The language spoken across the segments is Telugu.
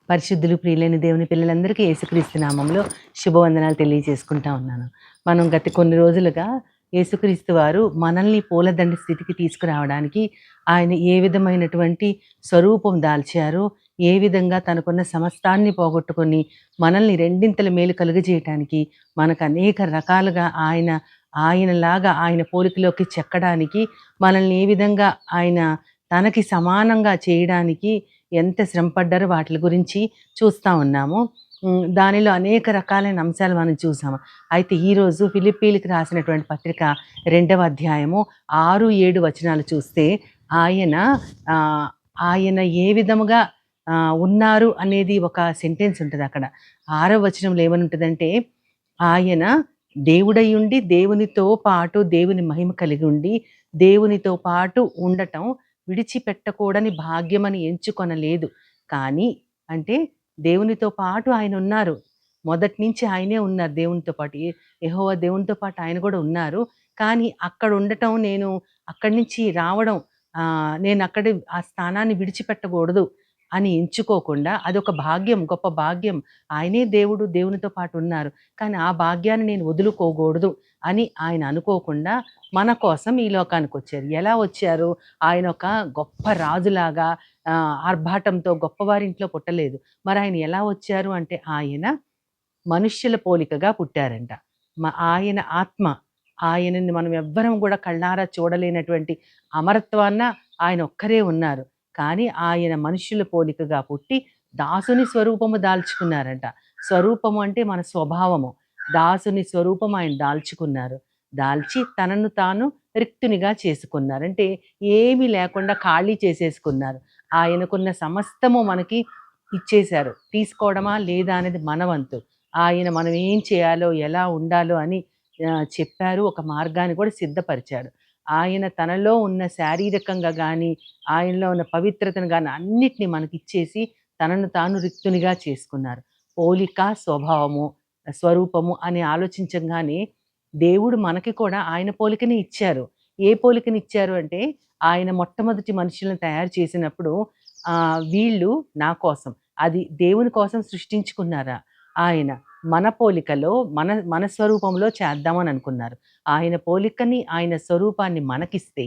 పరిశుద్ధులు ప్రియులైన దేవుని పిల్లలందరికీ యేసుక్రీస్తు నామంలో శుభవందనాలు తెలియజేసుకుంటా ఉన్నాను. మనం గత కొన్ని రోజులుగా యేసుక్రీస్తు వారు మనల్ని పూలదండ స్థితికి తీసుకురావడానికి ఆయన ఏ విధమైనటువంటి స్వరూపం దాల్చారో, ఏ విధంగా తనకున్న సమస్తాన్ని పోగొట్టుకొని మనల్ని రెండింతల మేలు కలుగజేయటానికి మనకు అనేక రకాలుగా ఆయనలాగా ఆయన పోలికలోకి చెక్కడానికి మనల్ని ఏ విధంగా ఆయన తనకి సమానంగా చేయడానికి ఎంత శ్రమపడ్డారో వాటిల గురించి చూస్తా ఉన్నాము. దానిలో అనేక రకాలైన అంశాలు మనం చూసాము. అయితే ఈరోజు ఫిలిప్పీలకు రాసినటువంటి పత్రిక 2వ అధ్యాయము 6, 7 వచనాలు చూస్తే ఆయన ఆహ్, ఆయన ఏ విధముగా ఉన్నారు అనేది ఒక సెంటెన్స్ ఉంటదక్కడ. 6వ వచనంలో ఏమనుంటదంటే, ఆయన దేవుడయ్యుండి, దేవునితో పాటు దేవుని మహిమ కలిగుండి, దేవునితో పాటు ఉండటం విడిచిపెట్టకూడని భాగ్యమని ఎంచుకొనలేదు. కానీ అంటే దేవునితో పాటు ఆయనున్నారు. మొదటి నుంచి ఆయనే ఉన్నారు దేవునితో పాటు. యెహోవా దేవునితో పాటు ఆయన గూడా ఉన్నారు. కానీ అక్కడుండటం నేను అక్కడి నుంచి రావడం నేనక్కడి ఆ స్థానాన్ని విడిచిపెట్టకూడదు అని ఎంచుకోకుండా అదొక భాగ్యం, గొప్ప భాగ్యం. ఆయనే దేవుడు, దేవునితో పాటు ఉన్నారు. కానీ ఆ భాగ్యాన్ని నేను వదులుకోకూడదు అని ఆయన అనుకోకుండా మన కోసం ఈ లోకానికొచ్చారు. ఎలా వచ్చారు? ఆయన ఒక గొప్ప రాజులాగా ఆర్భాటంతో గొప్పవారింట్లో పుట్టలేదు. మరాయన ఎలా వచ్చారు అంటే ఆయన మనుష్యుల పోలికగా పుట్టారంట. ఆయన ఆత్మ, ఆయనని మనం ఎవ్వరం గూడా కళ్ళారా చూడలేనటువంటి అమరత్వాన ఆయన ఒక్కరే ఉన్నారు. కానీ ఆయన మనుష్యుల పోలికగా పుట్టి దాసుని స్వరూపము దాల్చుకున్నారంట. స్వరూపము అంటే మన స్వభావము. దాసుని స్వరూపం ఆయన దాల్చుకున్నారు. దాల్చి తనను తాను రిక్తునిగా చేసుకున్నారు. అంటే ఏమీ లేకుండా ఖాళీ చేసేసుకున్నారు. ఆయనకున్న సమస్తము మనకి ఇచ్చేశారు. తీసుకోవడమా లేదా అనేది మన వంతు. ఆయన మనం ఏం చేయాలో, ఎలా ఉండాలో అని చెప్పారు. ఒక మార్గాన్ని కూడా సిద్ధపరిచాడు. ఆయన తనలో ఉన్న శారీరకంగా గానీ, ఆయనలో ఉన్న పవిత్రతను గానీ అన్నిటిని మనకిచ్చేసి తనను తాను రిక్తునిగా చేసుకున్నారు. పోలిక, స్వభావము, స్వరూపము అని ఆలోచించంగానే దేవుడు మనకి కూడా ఆయన పోలికనే ఇచ్చారు. ఏ పోలికనిచ్చారు అంటే, ఆయన మొట్టమొదటి మనుషులను తయారు చేసినప్పుడు వీళ్ళు నా కోసం, అది దేవుని కోసం సృష్టించుకున్నారా ఆయన. మన పోలికలో, మన స్వరూపంలో చేద్దామని అనుకున్నారు. ఆయన పోలికని, ఆయన స్వరూపాన్ని మనకిస్తే,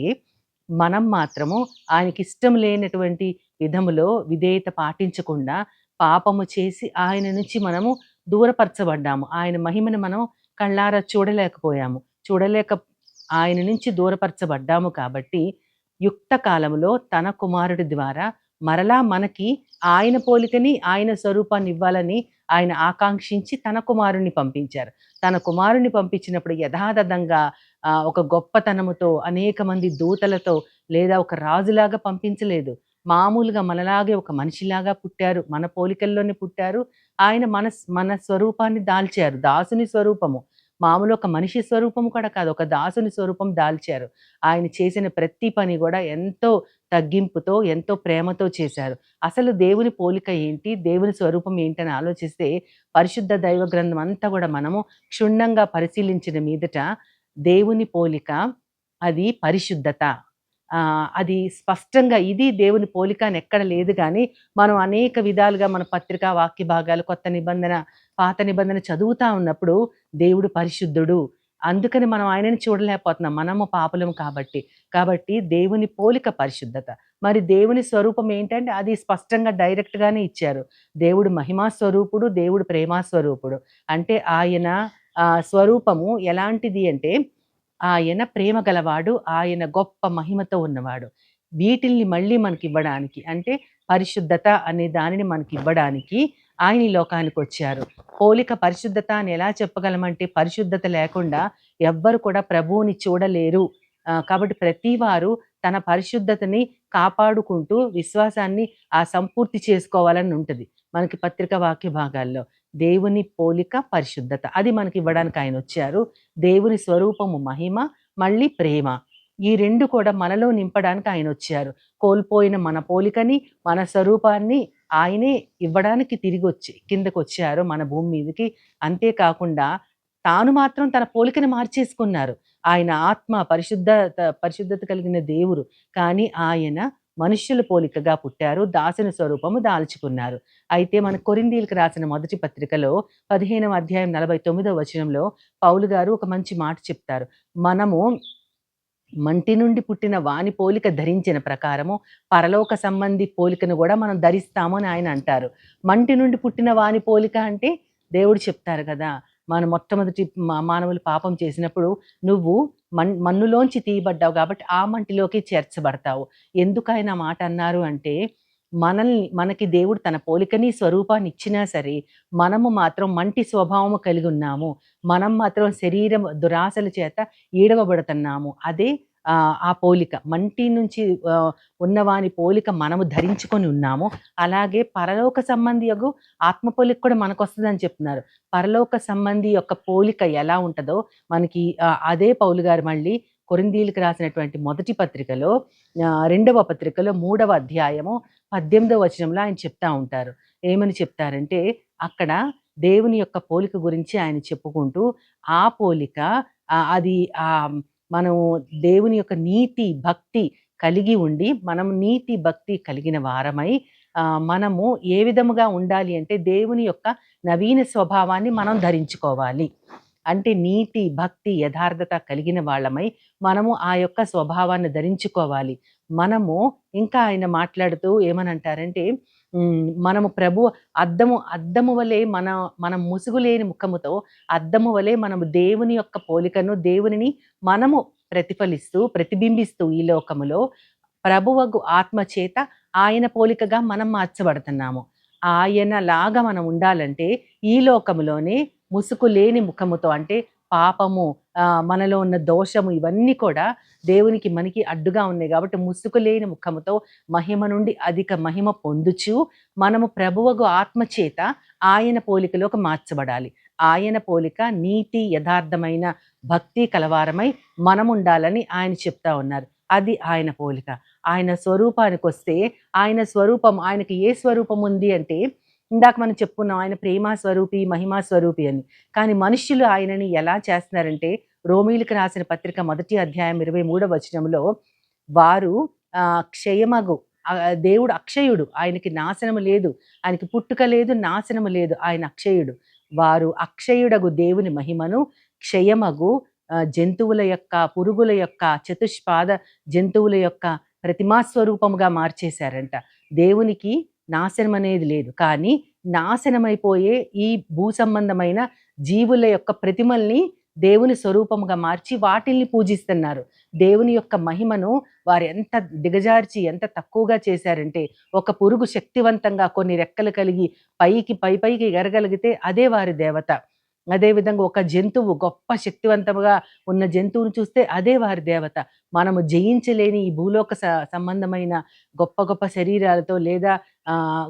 మనం మాత్రము ఆయనకిష్టం లేనటువంటి విధములో విధేయత పాటించకుండా, పాపము చేసి ఆయన నుంచి మనము దూరపరచబడ్డాము. ఆయన మహిమను మనం కళ్ళారా చూడలేకపోయాము. ఆయన నుంచి దూరపరచబడ్డాము కాబట్టి, యుక్త కాలములో తన కుమారుడి ద్వారా మరలా మనకి ఆయన పోలికని, ఆయన స్వరూపాన్ని ఇవ్వాలని ఆయన ఆకాంక్షించి తన కుమారుణ్ణి పంపించారు. తన కుమారుణ్ణి పంపించినప్పుడు యథాతథంగా ఒక గొప్పతనముతో, అనేక మంది దూతలతో లేదా ఒక రాజులాగా పంపించలేదు. మామూలుగా మనలాగే ఒక మనిషిలాగా పుట్టారు. మన పోలికల్లోనే పుట్టారు. ఆయన మన స్వరూపాన్ని దాల్చారు. దాసుని స్వరూపము. మామూలు ఒక మనిషి స్వరూపం కూడా కాదు. ఒక దాసుని స్వరూపం దాల్చారు. ఆయన చేసిన ప్రతి పని గూడా ఎంతో తగ్గింపుతో, ఎంతో ప్రేమతో చేశారు. అసలు దేవుని పోలిక ఏంటి? దేవుని స్వరూపం ఏంటని ఆలోచిస్తే పరిశుద్ధ దైవ గ్రంథం అంతా గూడా మనము క్షుణ్ణంగా పరిశీలించిన మీదట దేవుని పోలిక అది పరిశుద్ధత. అది స్పష్టంగా ఇది దేవుని పోలిక అని ఎక్కడ లేదు గానీ, మనం అనేక విధాలుగా మన పత్రిక, వాక్య భాగాలు, కొత్త నిబంధన, పాత నిబంధన చదువుతా ఉన్నప్పుడు దేవుడు పరిశుద్ధుడు. అందుకని మనం ఆయనని చూడలేకపోతున్నాం. మనము పాపులం కాబట్టి. కాబట్టి దేవుని పోలిక పరిశుద్ధత. మరి దేవుని స్వరూపం ఏంటంటే అది స్పష్టంగా డైరెక్ట్‌గానే ఇచ్చారు. దేవుడు మహిమా స్వరూపుడు, దేవుడు ప్రేమా స్వరూపుడు. అంటే ఆయన స్వరూపము ఎలాంటిది అంటే ఆయన ప్రేమ గలవాడు, ఆయన గొప్ప మహిమతో ఉన్నవాడు. వీటిల్ని మళ్ళీ మనకివ్వడానికి అంటే పరిశుద్ధత అనే దానిని మనకివ్వడానికి ఆయన ఈ లోకానికొచ్చారు. పోలిక పరిశుద్ధత అని ఎలా చెప్పగలమంటే పరిశుద్ధత లేకుండా ఎవ్వరు కూడా ప్రభువుని చూడలేరు. కాబట్టి ప్రతివారు తన పరిశుద్ధతని కాపాడుకుంటూ విశ్వాసాన్ని సంపూర్తి చేసుకోవాలని ఉంటది. మనకి పత్రిక వాక్య భాగాల్లో. దేవుని పోలిక పరిశుద్ధత. అది మనకివ్వడానికి ఆయనొచ్చారు. దేవుని స్వరూపము మహిమ, మళ్ళీ ప్రేమ. ఈ 2 కూడా మనలో నింపడానికి ఆయనొచ్చారు. కోల్పోయిన మన పోలికని, మన స్వరూపాన్ని ఆయనే ఇవ్వడానికి కిందకొచ్చారు మన భూమి మీదకి. అంతేకాకుండా తాను మాత్రం తన పోలికని మార్చేసుకున్నారు. ఆయన ఆత్మ పరిశుద్ధత కలిగిన దేవుడు. కానీ ఆయన మనుష్యుల పోలికగా పుట్టారు, దాసుని స్వరూపము దాల్చుకున్నారు. అయితే మన కొరింథీయులకు రాసిన మొదటి పత్రికలో 15వ అధ్యాయం 49వ వచనంలో పౌలు గారు ఒక మంచి మాట చెప్తారు. మనము మంటి నుండి పుట్టిన వాని పోలిక ధరించిన ప్రకారము పరలోక సంబంధి పోలికను కూడా మనం ధరిస్తాము అని ఆయన అంటారు. మంటి నుండి పుట్టిన వాని పోలిక అంటే దేవుడు చెప్తారు కదా! మన మొట్టమొదటి మానవులు పాపం చేసినప్పుడు నువ్వు మన్నులోంచి తీయబడ్డావు కాబట్టి ఆ మంటిలోకి చేర్చబడతావు. ఎందుకాయన ఆ మాట అన్నారు అంటే, మనకి దేవుడు తన పోలికని, స్వరూపాన్ని ఇచ్చినా సరే, మనము మాత్రం మంటి స్వభావము కలిగి ఉన్నాము. మనం మాత్రం శరీరం దురాశల చేత ఈడవబడుతున్నాము. అదే ఆ పోలిక. మంటి నుంచి ఉన్నవాని పోలిక మనము ధరించుకొని ఉన్నాము. అలాగే పరలోక సంబంధియగు ఆత్మ పోలిక కూడా మనకొస్తదని చెప్తున్నారు. పరలోక సంబంధి యొక్క పోలిక ఎలా ఉంటదో మనకి అదే పౌలు గారు మళ్ళీ కొరింథీయులకు రాసినటువంటి మొదటి పత్రికలో 2వ పత్రికలో 3వ అధ్యాయము 18వ వచనంలో ఆయన చెప్తా ఉంటారు. ఏమని చెప్తారంటే, అక్కడ దేవుని యొక్క పోలిక గురించి ఆయన చెప్పుకుంటూ, ఆ పోలిక అది మనం దేవుని యొక్క నీతి, భక్తి కలిగి ఉండి, మనం నీతి, భక్తి కలిగిన వారమై మనము ఏ విధముగా ఉండాలి అంటే, దేవుని యొక్క నవీన స్వభావాన్ని మనం ధరించుకోవాలి. అంటే నీతి, భక్తి, యథార్థత కలిగిన వాళ్ళమై మనము ఆ యొక్క స్వభావాన్ని ధరించుకోవాలి. మనము ఇంకా ఆయన మాట్లాడుతూ ఏమనంటారంటే, మనము అద్దము వలె మనం ముసుగులేని ముఖముతో అద్దము వలె మనము దేవుని యొక్క పోలికను, దేవునిని మనము ప్రతిబింబిస్తూ ఈ లోకములో ప్రభువగు ఆత్మ చేత ఆయన పోలికగా మనం మార్చబడుతున్నాము. ఆయనలాగా మనం ఉండాలంటే ఈ లోకములోనే ముసుగు లేని ముఖముతో, అంటే పాపము, మనలో ఉన్న దోషము, ఇవన్నీ కూడా దేవునికి మనకి అడ్డుగా ఉన్నాయి కాబట్టి ముసుగు లేని ముఖముతో మహిమ నుండి అధిక మహిమ పొందుచు మనము ప్రభువగు ఆత్మ చేత ఆయన పోలికలోకి మార్చబడాలి. ఆయన పోలిక నీతి, యథార్థమైన భక్తి కలవారమై మనముండాలని ఆయన చెప్తా ఉన్నారు. అది ఆయన పోలిక. ఆయన స్వరూపానికి వస్తే, ఆయన స్వరూపం, ఆయనకి ఏ స్వరూపం ఉంది అంటే, ఇందాక మనం చెప్పుకున్నాం ఆయన ప్రేమ స్వరూపి, మహిమా స్వరూపి అని. కానీ మనుష్యులు ఆయనని ఎలా చేస్తున్నారంటే, రోమీయులకు రాసిన పత్రిక 1వ అధ్యాయం 23వ వచనంలో వారు క్షయమగు, దేవుడు అక్షయుడు, ఆయనకి నాశనము లేదు, ఆయనకి పుట్టుక లేదు, నాశనము లేదు, ఆయన అక్షయుడు. వారు అక్షయుడగు దేవుని మహిమను క్షయమగు జంతువుల యొక్క, పురుగుల యొక్క, చతుష్పాద జంతువుల యొక్క ప్రతిమాస్వరూపముగా మార్చేశారంట. దేవునికి నాశనం అనేది లేదు, కానీ నాశనమైపోయే ఈ భూ సంబంధమైన జీవుల యొక్క ప్రతిమల్ని దేవుని స్వరూపముగా మార్చి వాటిల్ని పూజిస్తున్నారు. దేవుని యొక్క మహిమను వారు ఎంత దిగజార్చి, ఎంత తక్కువగా చేశారంటే, ఒక పురుగు శక్తివంతంగా కొన్ని రెక్కలు కలిగి పైకి ఎగరగలిగితే అదే వారి దేవత. అదేవిధంగా ఒక జంతువు గొప్ప శక్తివంతముగా ఉన్న జంతువును చూస్తే అదే వారి దేవత. మనము జయించలేని ఈ భూలోక సంబంధమైన గొప్ప గొప్ప శరీరాలతో లేదా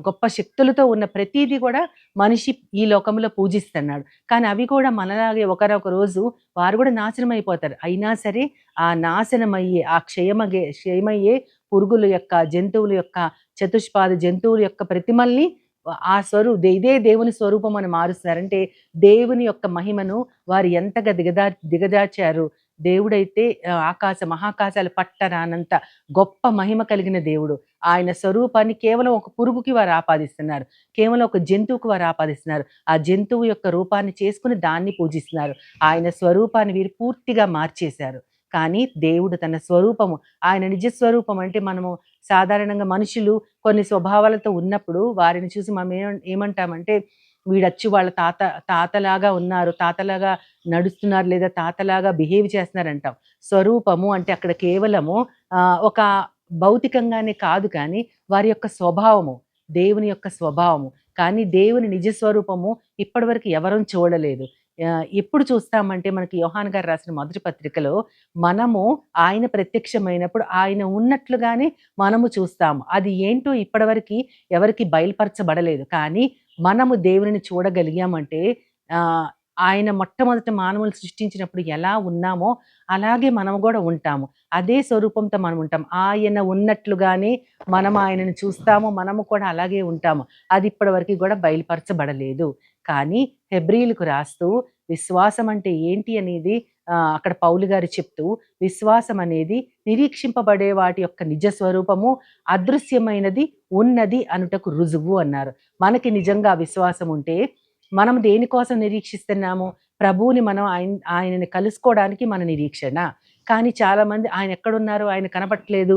గొప్ప శక్తులతో ఉన్న ప్రతీది కూడా మనిషి ఈ లోకంలో పూజిస్తున్నాడు. కానీ అవి కూడా మనలాగే ఒకరొక రోజు వారు కూడా నాశనం అయిపోతారు. అయినా సరే ఆ నాశనమయ్యే, ఆ క్షయమయ్యే పురుగుల యొక్క, జంతువుల యొక్క, చతుష్పాద జంతువుల యొక్క ప్రతిమల్ని ఇదే దేవుని స్వరూపం అని మారుస్తారంటే, దేవుని యొక్క మహిమను వారు ఎంతగా దిగజార్చారు. దేవుడైతే మహాకాశాలు పట్టరానంత గొప్ప మహిమ కలిగిన దేవుడు. ఆయన స్వరూపాన్ని కేవలం ఒక పురుగుకి వారు ఆపాదిస్తున్నారు, కేవలం ఒక జంతువుకి వారు ఆపాదిస్తున్నారు. ఆ జంతువు యొక్క రూపాన్ని చేసుకుని దాన్ని పూజిస్తున్నారు. ఆయన స్వరూపాన్ని వీరు పూర్తిగా మార్చేశారు. కానీ దేవుడు తన స్వరూపము, ఆయన నిజ స్వరూపం అంటే, మనము సాధారణంగా మనుషులు కొన్ని స్వభావాలతో ఉన్నప్పుడు వారిని చూసి మనం ఏమంటామంటే, వీడచ్చి వాళ్ళ తాతలాగా ఉన్నారు, తాతలాగా నడుస్తున్నారు, లేదా తాతలాగా బిహేవ్ చేస్తున్నారంటాం. స్వరూపము అంటే అక్కడ కేవలము ఒక భౌతికంగానే కాదు, కానీ వారి యొక్క స్వభావము, దేవుని యొక్క స్వభావము. కానీ దేవుని నిజ స్వరూపము ఇప్పటివరకు ఎవరూ చూడలేదు. ఎప్పుడు చూస్తామంటే, మనకి యోహాను గారు రాసిన మొదటి పత్రికలో మనము ఆయన ప్రత్యక్షమైనప్పుడు ఆయన ఉన్నట్లుగానే మనము చూస్తాము. అది ఏంటో ఇప్పటివరకు ఎవరికి బయలుపరచబడలేదు. కానీ మనము దేవునిని చూడగలిగామంటే, ఆయన మొట్టమొదట మానవులు సృష్టించినప్పుడు ఎలా ఉన్నామో అలాగే మనము కూడా ఉంటాము. అదే స్వరూపంతో మనం ఉంటాం. ఆయన ఉన్నట్లుగానే మనం ఆయనను చూస్తాము, మనము కూడా అలాగే ఉంటాము. అది ఇప్పటివరకు కూడా బయలుపరచబడలేదు. కానీ హెబ్రీయులకు రాస్తూ విశ్వాసం అంటే ఏంటి అనేది అక్కడ పౌలు గారు చెప్తూ, విశ్వాసం అనేది నిరీక్షింపబడే వాటి యొక్క నిజ స్వరూపము, అదృశ్యమైనది ఉన్నది అనుటకు రుజువు అన్నారు. మనకి నిజంగా విశ్వాసం ఉంటే మనం దేనికోసం నిరీక్షిస్తున్నాము? ప్రభువుని మనం ఆయనని కలుసుకోవడానికి మన నిరీక్షణ. కానీ చాలామంది ఆయన ఎక్కడున్నారు? ఆయన కనపట్లేదు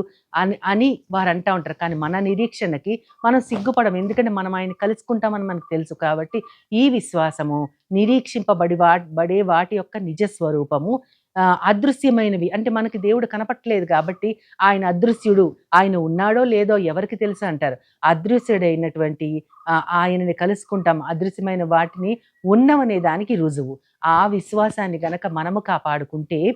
అని వారు అంటా ఉంటారు. కానీ మన నిరీక్షణకి మనం సిగ్గుపడం. ఎందుకంటే మనం ఆయన కలుసుకుంటామని మనకు తెలుసు. కాబట్టి ఈ విశ్వాసము బడే వాటి యొక్క నిజ స్వరూపము, అదృశ్యమైనవి అంటే మనకి దేవుడు కనపట్లేదు కాబట్టి ఆయన అదృశ్యుడు. ఆయన ఉన్నాడో లేదో ఎవరికి తెలుసు అంటారు. అదృశ్యుడైనటువంటి ఆయనని కలుసుకుంటాం. అదృశ్యమైన వాటిని ఉన్నవనే దానికి రుజువు. ఆ విశ్వాసాన్ని గనక మనము కాపాడుకుంటే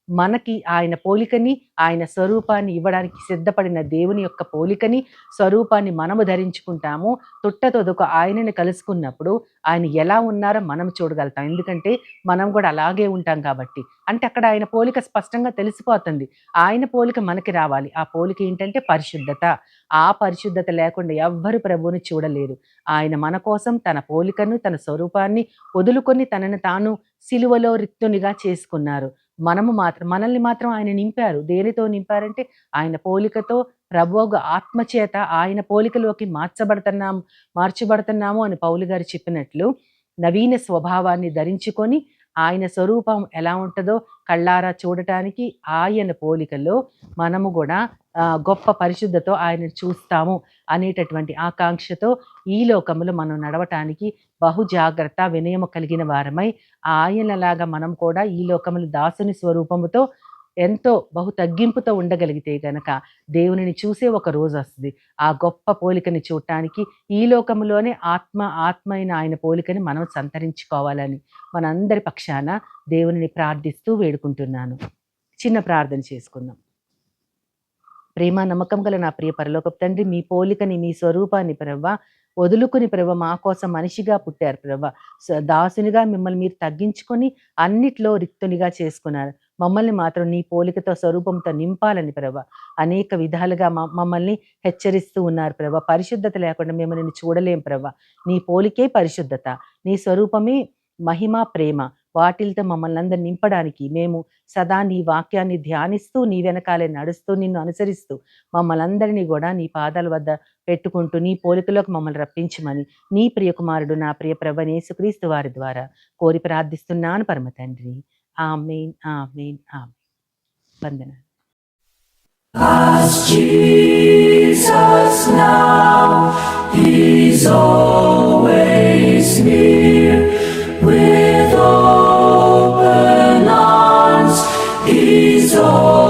మనకి ఆయన పోలికని, ఆయన స్వరూపాన్ని ఇవ్వడానికి సిద్ధపడిన దేవుని యొక్క పోలికని, స్వరూపాన్ని మనము ధరించుకుంటాము. తొట్టతొదక ఆయనని కలుసుకున్నప్పుడు ఆయన ఎలా ఉన్నారో మనం చూడగలుగుతాం. ఎందుకంటే మనం కూడా అలాగే ఉంటాం కాబట్టి. అంటే అక్కడ ఆయన పోలిక స్పష్టంగా తెలిసిపోతుంది. ఆయన పోలిక మనకి రావాలి. ఆ పోలిక ఏంటంటే పరిశుద్ధత. ఆ పరిశుద్ధత లేకుండా ఎవ్వరు ప్రభువుని చూడలేరు. ఆయన మన కోసం తన పోలికను, తన స్వరూపాన్ని వదులుకొని తనను తాను సిలువలో రిక్తునిగా చేసుకున్నారు. మనల్ని మాత్రం ఆయన నింపారు. దేనితో నింపారంటే ఆయన పోలికతో, ప్రభువు ఆత్మచేత ఆయన పోలికలోకి మార్చబడుతున్నాము అని పౌలు గారు చెప్పినట్లు నవీన స్వభావాన్ని ధరించుకొని ఆయన స్వరూపం ఎలా ఉంటుందో కళ్ళారా చూడటానికి ఆయన పోలికలో మనము కూడా గొప్ప పరిశుద్ధతో ఆయన చూస్తాము అనేటటువంటి ఆకాంక్షతో ఈ లోకములో మనం నడవటానికి బహు జాగ్రత్త వినయము కలిగిన వారమై ఆయనలాగా మనం కూడా ఈ లోకములు దాసుని స్వరూపముతో ఎంతో బహు తగ్గింపుతో ఉండగలిగితే గనక దేవునిని చూసే ఒక రోజు వస్తుంది. ఆ గొప్ప పోలికని చూడటానికి ఈ లోకములోనే ఆత్మ అయిన ఆయన పోలికని మనం సంతరించుకోవాలని మనందరి పక్షాన దేవునిని ప్రార్థిస్తూ వేడుకుంటున్నాను. చిన్న ప్రార్థన చేసుకుందాం. ప్రేమ నమ్మకం గల నా ప్రియ పరలోకపు తండ్రి, మీ పోలికని, మీ స్వరూపాన్ని ప్రవ్వా వదులుకుని ప్రభ మా కోసం మనిషిగా పుట్టారు ప్రభ. దాసునిగా మిమ్మల్ని మీరు తగ్గించుకొని అన్నిట్లో రిక్తునిగా చేసుకున్నారు. మమ్మల్ని మాత్రం నీ పోలికతో స్వరూపంతో నింపాలని ప్రభ అనేక విధాలుగా మమ్మల్ని హెచ్చరిస్తూ ఉన్నారు ప్రభ. పరిశుద్ధత లేకుండా మేము నిన్ను చూడలేం ప్రభ. నీ పోలికే పరిశుద్ధత, నీ స్వరూపమే మహిమ, ప్రేమ. వాటిలతో మమ్మల్ని అందరు నింపడానికి మేము సదా నీ వాక్యాన్ని ధ్యానిస్తూ నీ వెనకాలే నడుస్తూ నిన్ను అనుసరిస్తూ మమ్మల్ని అందరినీ కూడా నీ పాదాల వద్ద పెట్టుకుంటూ నీ పోలికలోకి మమ్మల్ని రప్పించమని నీ ప్రియకుమారుడు నా ప్రియ ప్రభు యేసుక్రీస్తు వారి ద్వారా కోరి ప్రార్థిస్తున్నాను పరమ తండ్రి. ఆమేన్, ఆమేన్, ఆమేన్. వందనాలు. As Jesus now, He's always near. With open arms, He's always